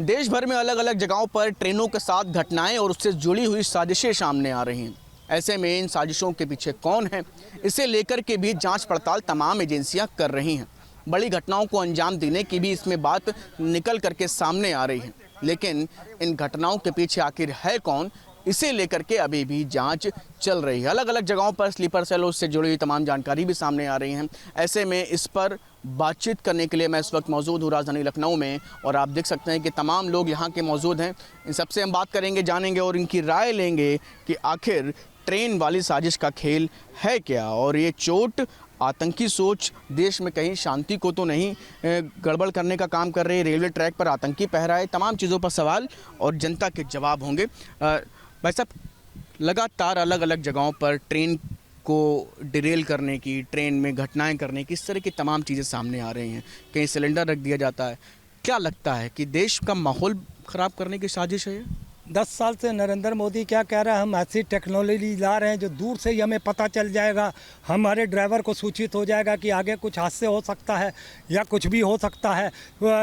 देश भर में अलग अलग जगहों पर ट्रेनों के साथ घटनाएं और उससे जुड़ी हुई साजिशें सामने आ रही हैं। ऐसे में इन साजिशों के पीछे कौन है, इसे लेकर के भी जांच पड़ताल तमाम एजेंसियां कर रही हैं। बड़ी घटनाओं को अंजाम देने की भी इसमें बात निकल करके सामने आ रही है, लेकिन इन घटनाओं के पीछे आखिर है कौन, इसे लेकर के अभी भी जांच चल रही है। अलग अलग जगहों पर स्लीपर सेलों से जुड़ी हुई तमाम जानकारी भी सामने आ रही हैं। ऐसे में इस पर बातचीत करने के लिए मैं इस वक्त मौजूद हूँ राजधानी लखनऊ में, और आप देख सकते हैं कि तमाम लोग यहाँ के मौजूद हैं। इन सबसे हम बात करेंगे, जानेंगे और इनकी राय लेंगे कि आखिर ट्रेन वाली साजिश का खेल है क्या, और ये चोट आतंकी सोच देश में कहीं शांति को तो नहीं गड़बड़ करने का काम कर रही है। रेलवे ट्रैक पर आतंकी पहरा है, तमाम चीज़ों पर सवाल और जनता के जवाब होंगे। भाई साहब, लगातार अलग अलग जगहों पर ट्रेन को डिरेल करने की, ट्रेन में घटनाएं करने की, इस तरह की तमाम चीज़ें सामने आ रही हैं। कहीं सिलेंडर रख दिया जाता है। क्या लगता है कि देश का माहौल ख़राब करने की साजिश है ये? 10 साल से नरेंद्र मोदी क्या कह रहा है, हम ऐसी टेक्नोलॉजी ला रहे हैं जो दूर से ही हमें पता चल जाएगा, हमारे ड्राइवर को सूचित हो जाएगा कि आगे कुछ हादसे हो सकता है या कुछ भी हो सकता है।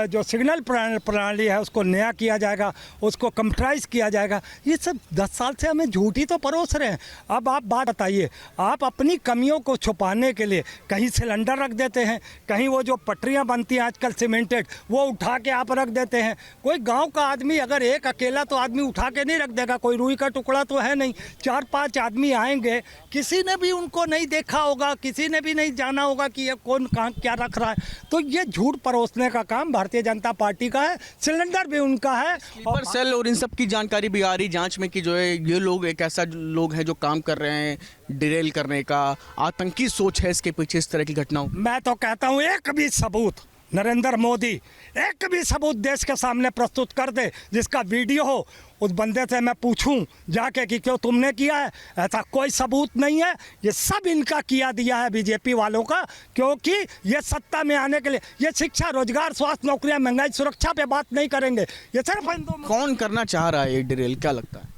जो सिग्नल प्रणाली है उसको नया किया जाएगा, उसको कंप्यूटराइज किया जाएगा। ये सब 10 साल से हमें झूठी तो परोस रहे हैं। अब आप बात बताइए, आप अपनी कमियों को छुपाने के लिए कहीं सिलेंडर रख देते हैं, कहीं वो जो पटरियाँ बनती हैं आजकल सीमेंटेड, वो उठा के आप रख देते हैं। कोई गाँव का आदमी अगर एक अकेला तो आदमी उठा के नहीं रख देगा, कोई रुई का टुकड़ा तो है नहीं। 4-5 आदमी आएंगे, किसी ने भी उनको नहीं देखा होगा, किसी ने भी नहीं जाना होगा कि ये कौन कहाँ क्या रख रहा है। तो ये झूठ परोसने का काम भारतीय जनता पार्टी का है, सिलेंडर भी उनका है। स्लीपर सेल और इन सब की जानकारी भी आ रही जांच में कि जो है ये लोग एक ऐसा लोग हैं जो काम कर रहे हैं डिरेल करने का, आतंकी सोच है इसके पीछे इस तरह की घटनाओं। मैं तो कहता हूँ एक भी सबूत नरेंद्र मोदी एक भी सबूत देश के सामने प्रस्तुत कर दे, जिसका वीडियो हो, उस बंदे से मैं पूछूं जाके कि क्यों तुमने किया है। ऐसा कोई सबूत नहीं है, ये सब इनका किया दिया है बीजेपी वालों का, क्योंकि ये सत्ता में आने के लिए ये शिक्षा, रोजगार, स्वास्थ्य, नौकरियां, महंगाई, सुरक्षा पे बात नहीं करेंगे। ये सिर्फ कौन करना चाह रहा है ये डिरेल, क्या लगता है?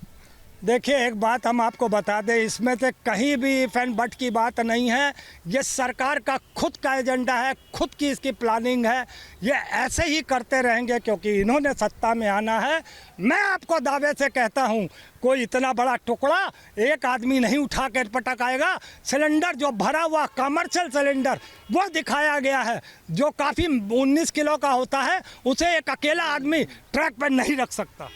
देखिए, एक बात हम आपको बता दें, इसमें से कहीं भी फैन बट की बात नहीं है। ये सरकार का खुद का एजेंडा है, खुद की इसकी प्लानिंग है। ये ऐसे ही करते रहेंगे क्योंकि इन्होंने सत्ता में आना है। मैं आपको दावे से कहता हूँ, कोई इतना बड़ा टुकड़ा एक आदमी नहीं उठा कर पटक आएगा। सिलेंडर जो भरा हुआ कमर्शियल सिलेंडर वो दिखाया गया है, जो काफ़ी 19 किलो का होता है, उसे एक अकेला आदमी ट्रैक पर नहीं रख सकता।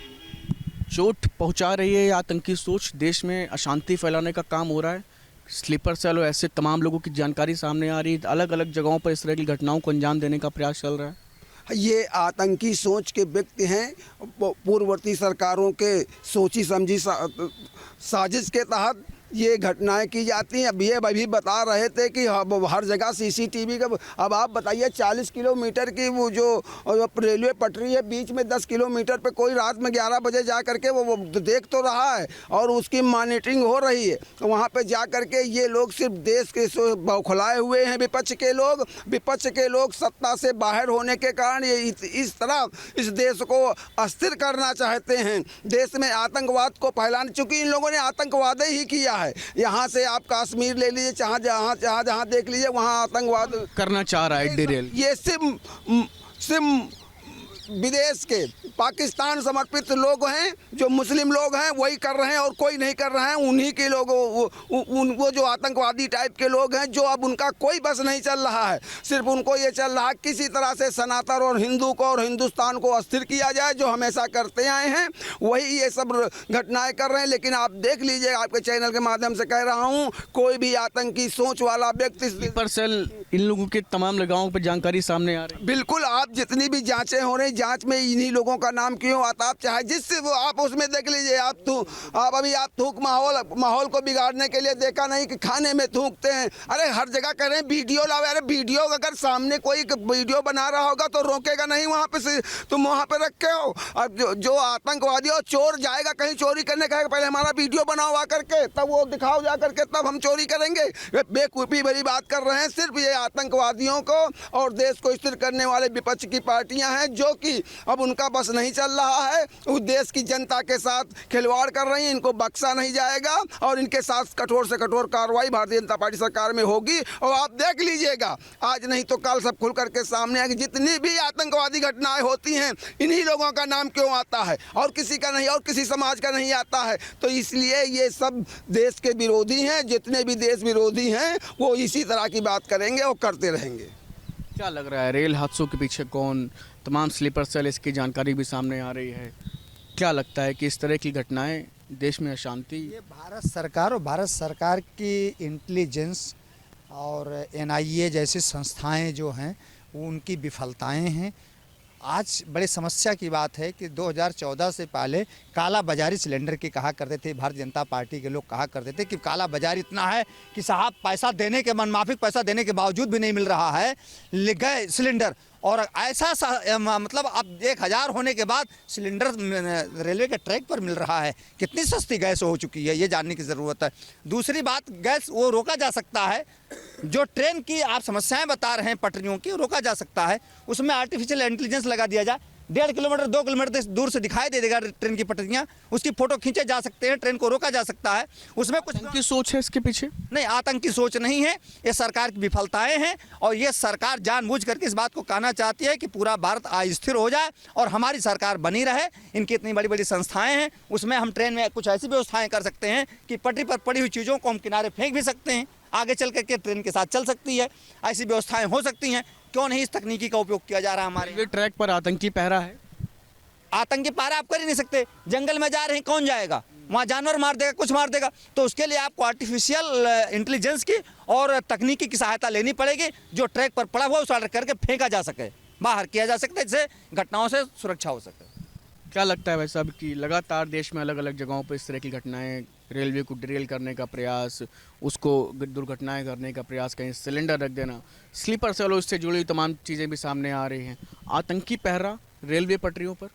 चोट पहुंचा रही है आतंकी सोच, देश में अशांति फैलाने का काम हो रहा है। स्लीपर सेल और ऐसे तमाम लोगों की जानकारी सामने आ रही है, अलग अलग जगहों पर इस तरह की घटनाओं को अंजाम देने का प्रयास चल रहा है। ये आतंकी सोच के व्यक्ति हैं, पूर्ववर्ती सरकारों के सोची समझी साजिश के तहत ये घटनाएं की जाती हैं। अब ये अभी बता रहे थे कि हर जगह सीसीटीवी का। अब आप बताइए, 40 किलोमीटर की वो जो रेलवे पटरी है, बीच में 10 किलोमीटर पे कोई रात में 11 बजे जा करके वो देख तो रहा है और उसकी मॉनिटरिंग हो रही है। वहाँ पे जा करके ये लोग सिर्फ देश के बौखलाए हुए हैं। विपक्ष के लोग सत्ता से बाहर होने के कारण ये इस तरह इस देश को अस्थिर करना चाहते हैं, देश में आतंकवाद को फैलाने। चूँकि इन लोगों ने आतंकवाद ही किया है। यहाँ से आप कश्मीर ले लीजिए, जहाँ देख लीजिए वहाँ आतंकवाद करना चाह रहा है डिरेल। ये सिम विदेश के पाकिस्तान समर्पित लोग हैं, जो मुस्लिम लोग हैं वही कर रहे हैं और कोई नहीं कर रहे हैं। उन्हीं के लोग वो जो आतंकवादी टाइप के लोग हैं, जो अब उनका कोई बस नहीं चल रहा है। सिर्फ उनको ये चल रहा है किसी तरह से सनातन और हिंदू को और हिंदुस्तान को अस्थिर किया जाए, जो हमेशा करते आए हैं। वही ये सब घटनाएं कर रहे हैं। लेकिन आप देख लीजिए, आपके चैनल के माध्यम से कह रहा हूँ, कोई भी आतंकी सोच वाला व्यक्ति। स्लीपर सेल इन लोगों के तमाम जगहों पर जानकारी सामने आ रही है। बिल्कुल, आप जितनी भी जाँचें हो रही, जांच में इन्हीं लोगों का नाम क्यों आता, आप चाहे जिससे वो आप उसमें देख लीजिए। आप थूक माहौल को बिगाड़ने के लिए देखा नहीं कि खाने में थूकते हैं। अरे हर जगह कह रहे हैं वीडियो लाओ। अरे वीडियो अगर सामने कोई वीडियो बना रहा होगा तो रोकेगा नहीं, वहाँ पे से तुम वहाँ पे रखे हो। अब जो आतंकवादी और चोर जाएगा कहीं चोरी करने, कहेगा पहले हमारा वीडियो बनाओ आ करके, तब वो दिखाओ जा करके, तब हम चोरी करेंगे। बेवकूफ़ी भरी बात कर रहे हैं। सिर्फ ये आतंकवादियों को और देश को स्थिर करने वाले विपक्ष की पार्टियां हैं, जो की अब उनका बस नहीं चल रहा है। उस देश की जनता के साथ खिलवाड़ कर रही हैं, इनको बख्शा नहीं जाएगा और इनके साथ कठोर से कठोर कार्रवाई भारतीय जनता पार्टी सरकार में होगी। और आप देख लीजिएगा, आज नहीं तो कल सब खुल करके सामने आएगी। जितनी भी आतंकवादी घटनाएं होती हैं, इन्हीं लोगों का नाम क्यों आता है और किसी का नहीं, और किसी समाज का नहीं आता है। तो इसलिए ये सब देश के विरोधी हैं। जितने भी देश विरोधी हैं वो इसी तरह की बात करेंगे और करते रहेंगे। क्या लग रहा है रेल हादसों के पीछे कौन? तमाम स्लीपर सेल, इसकी जानकारी भी सामने आ रही है। क्या लगता है कि इस तरह की घटनाएं देश में अशांति? ये भारत सरकार और भारत सरकार की इंटेलिजेंस और NIA जैसी संस्थाएं जो हैं वो उनकी विफलताएं हैं। आज बड़ी समस्या की बात है कि 2014 से पहले काला बाजारी सिलेंडर की कहा करते थे, भारतीय जनता पार्टी के लोग कहा करते थे कि काला बाजारी इतना है कि साहब पैसा देने के, मनमाफिक पैसा देने के बावजूद भी नहीं मिल रहा है गए सिलेंडर। और ऐसा मतलब अब 1000 होने के बाद सिलेंडर रेलवे के ट्रैक पर मिल रहा है। कितनी सस्ती गैस हो चुकी है, ये जानने की ज़रूरत है। दूसरी बात, गैस वो रोका जा सकता है, जो ट्रेन की आप समस्याएं बता रहे हैं पटरियों की, रोका जा सकता है। उसमें आर्टिफिशियल इंटेलिजेंस लगा दिया जाए, 1.5 किलोमीटर 2 किलोमीटर दूर से दिखाई दे देगा ट्रेन की पटरियाँ, उसकी फ़ोटो खींचे जा सकते हैं, ट्रेन को रोका जा सकता है। उसमें कुछ की सोच है इसके पीछे? नहीं, आतंकी सोच नहीं है, ये सरकार की विफलताएं हैं। और ये सरकार जानबूझ करके इस बात को कहना चाहती है कि पूरा भारत अस्थिर हो जाए और हमारी सरकार बनी रहे। इनकी इतनी बड़ी बड़ी संस्थाएं हैं, उसमें हम ट्रेन में कुछ ऐसी व्यवस्थाएं कर सकते हैं कि पटरी पर पड़ी हुई चीज़ों को हम किनारे फेंक भी सकते हैं, आगे चल करके ट्रेन के साथ चल सकती है। ऐसी व्यवस्थाएं हो सकती हैं। क्यों नहीं इस तकनीकी का उपयोग किया जा रहा है हमारे? रेलवे ट्रैक पर आतंकी पहरा है। आतंकी पहरा आप कर ही नहीं सकते। जंगल में जा रहे हैं, कौन जाएगा वहाँ? जानवर मार देगा, कुछ मार देगा। तो उसके लिए आपको आर्टिफिशियल इंटेलिजेंस की और तकनीकी की सहायता लेनी पड़ेगी, जो ट्रैक पर पड़ा हुआ उस ऑर्डर करके फेंका जा सके, बाहर किया जा सकता है, जिससे घटनाओं से सुरक्षा हो सके। क्या लगता है वैसे अब कि लगातार देश में अलग अलग जगहों पर इस तरह की घटनाएं, रेलवे को डिरेल करने का प्रयास, उसको दुर्घटनाएं करने का प्रयास, कहीं सिलेंडर रख देना, स्लीपर सेल, इससे जुड़ी हुई तमाम चीज़ें भी सामने आ रही हैं। आतंकी पहरा रेलवे पटरियों पर?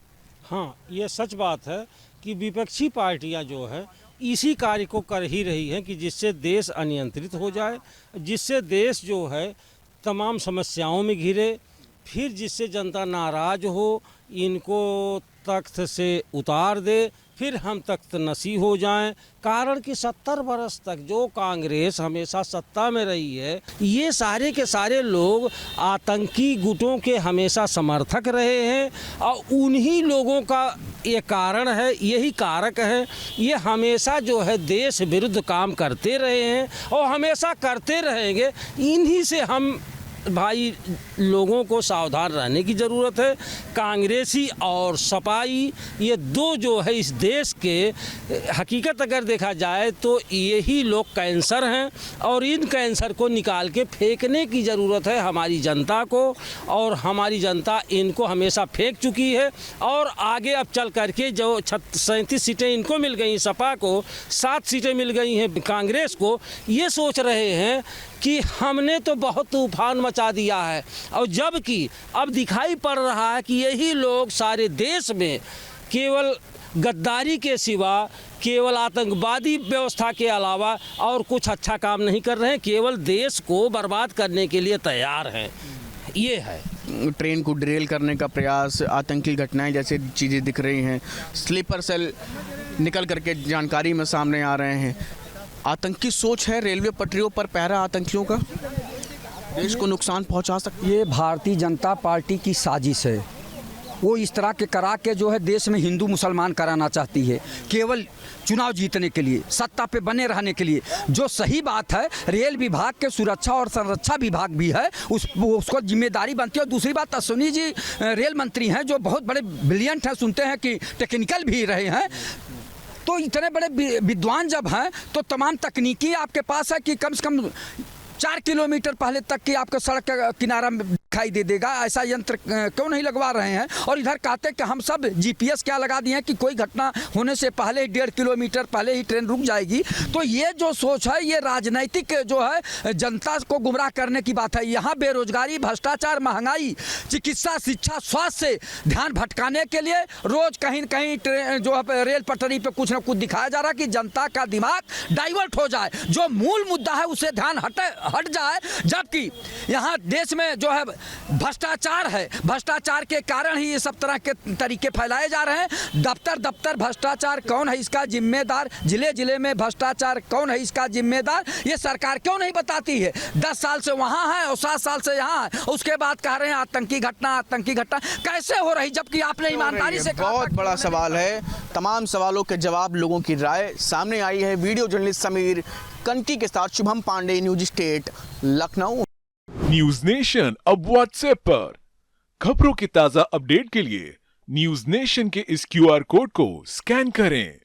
हाँ, ये सच बात है कि विपक्षी पार्टियां जो है इसी कार्य को कर ही रही हैं कि जिससे देश अनियंत्रित हो जाए, जिससे देश जो है तमाम समस्याओं में घिरे, फिर जिससे जनता नाराज हो, इनको तख्त से उतार दे, फिर हम तख्त नसी हो जाएं। कारण कि 70 वर्ष तक जो कांग्रेस हमेशा सत्ता में रही है, ये सारे के सारे लोग आतंकी गुटों के हमेशा समर्थक रहे हैं और उन्हीं लोगों का ये कारण है, यही कारक है। ये हमेशा जो है देश विरुद्ध काम करते रहे हैं और हमेशा करते रहेंगे। इन्हीं से हम भाई लोगों को सावधान रहने की ज़रूरत है। कांग्रेसी और सपाई, ये दो जो है इस देश के हकीकत अगर देखा जाए तो यही लोग कैंसर हैं और इन कैंसर को निकाल के फेंकने की ज़रूरत है हमारी जनता को। और हमारी जनता इनको हमेशा फेंक चुकी है और आगे अब चल करके जो 37 सीटें इनको मिल गई, सपा को 7 सीटें मिल गई हैं कांग्रेस को, ये सोच रहे हैं कि हमने तो बहुत तूफान मचा दिया है। और जबकि अब दिखाई पड़ रहा है कि यही लोग सारे देश में केवल गद्दारी के सिवा, केवल आतंकवादी व्यवस्था के अलावा और कुछ अच्छा काम नहीं कर रहे हैं, केवल देश को बर्बाद करने के लिए तैयार हैं। ये है ट्रेन को डिरेल करने का प्रयास, आतंकी घटनाएं जैसे चीज़ें दिख रही हैं, स्लीपर सेल निकल करके जानकारी में सामने आ रहे हैं। आतंकी सोच है रेलवे पटरियों पर पहरा आतंकियों का, देश को नुकसान पहुंचा सकती है। ये भारतीय जनता पार्टी की साजिश है। वो इस तरह के करा के जो है देश में हिंदू मुसलमान कराना चाहती है, केवल चुनाव जीतने के लिए, सत्ता पे बने रहने के लिए। जो सही बात है, रेल विभाग के सुरक्षा और संरक्षा विभाग भी है, उसको जिम्मेदारी बनती है। और दूसरी बात, अश्विनी जी रेल मंत्री हैं जो बहुत बड़े ब्रिलियंट हैं, सुनते हैं कि टेक्निकल भी रहे हैं। तो इतने बड़े विद्वान जब हैं तो तमाम तकनीकी आपके पास है कि कम से कम 4 किलोमीटर पहले तक की आपको सड़क का किनारा दिखाई दे देगा। ऐसा यंत्र क्यों नहीं लगवा रहे हैं? और इधर कहते हैं कि हम सब GPS क्या लगा दिए हैं कि कोई घटना होने से पहले ही 1.5 किलोमीटर पहले ही ट्रेन रुक जाएगी। तो ये जो सोच है, ये राजनीतिक जो है जनता को गुमराह करने की बात है। यहाँ बेरोजगारी, भ्रष्टाचार, महंगाई, चिकित्सा, शिक्षा, स्वास्थ्य से ध्यान भटकाने के लिए रोज कहीं न कहीं जो है रेल पटरी पर कुछ न कुछ दिखाया जा रहा है कि जनता का दिमाग डाइवर्ट हो जाए, जो मूल मुद्दा है उसे ध्यान हट जाए। जबकि यहाँ देश में जो है भ्रष्टाचार है, भ्रष्टाचार के कारण ही ये सब तरह के तरीके फैलाए जा रहे हैं। दफ्तर भ्रष्टाचार कौन है इसका जिम्मेदार, जिले जिले में भ्रष्टाचार कौन है इसका जिम्मेदार, ये सरकार क्यों नहीं बताती है? 10 साल से वहाँ है और 7 साल से यहाँ है, उसके बाद कह रहे हैं आतंकी घटना कैसे हो रही, जबकि आपने ईमानदारी से कहा। बहुत बड़ा सवाल है। तमाम सवालों के जवाब, लोगों की राय सामने आई है। वीडियो जर्नलिस्ट समीर कंटी के साथ Shubham Pandey, news state, Lucknow. News nation अब व्हाट्सएप पर खबरों की ताजा अपडेट के लिए न्यूज नेशन के इस QR कोड को स्कैन करें।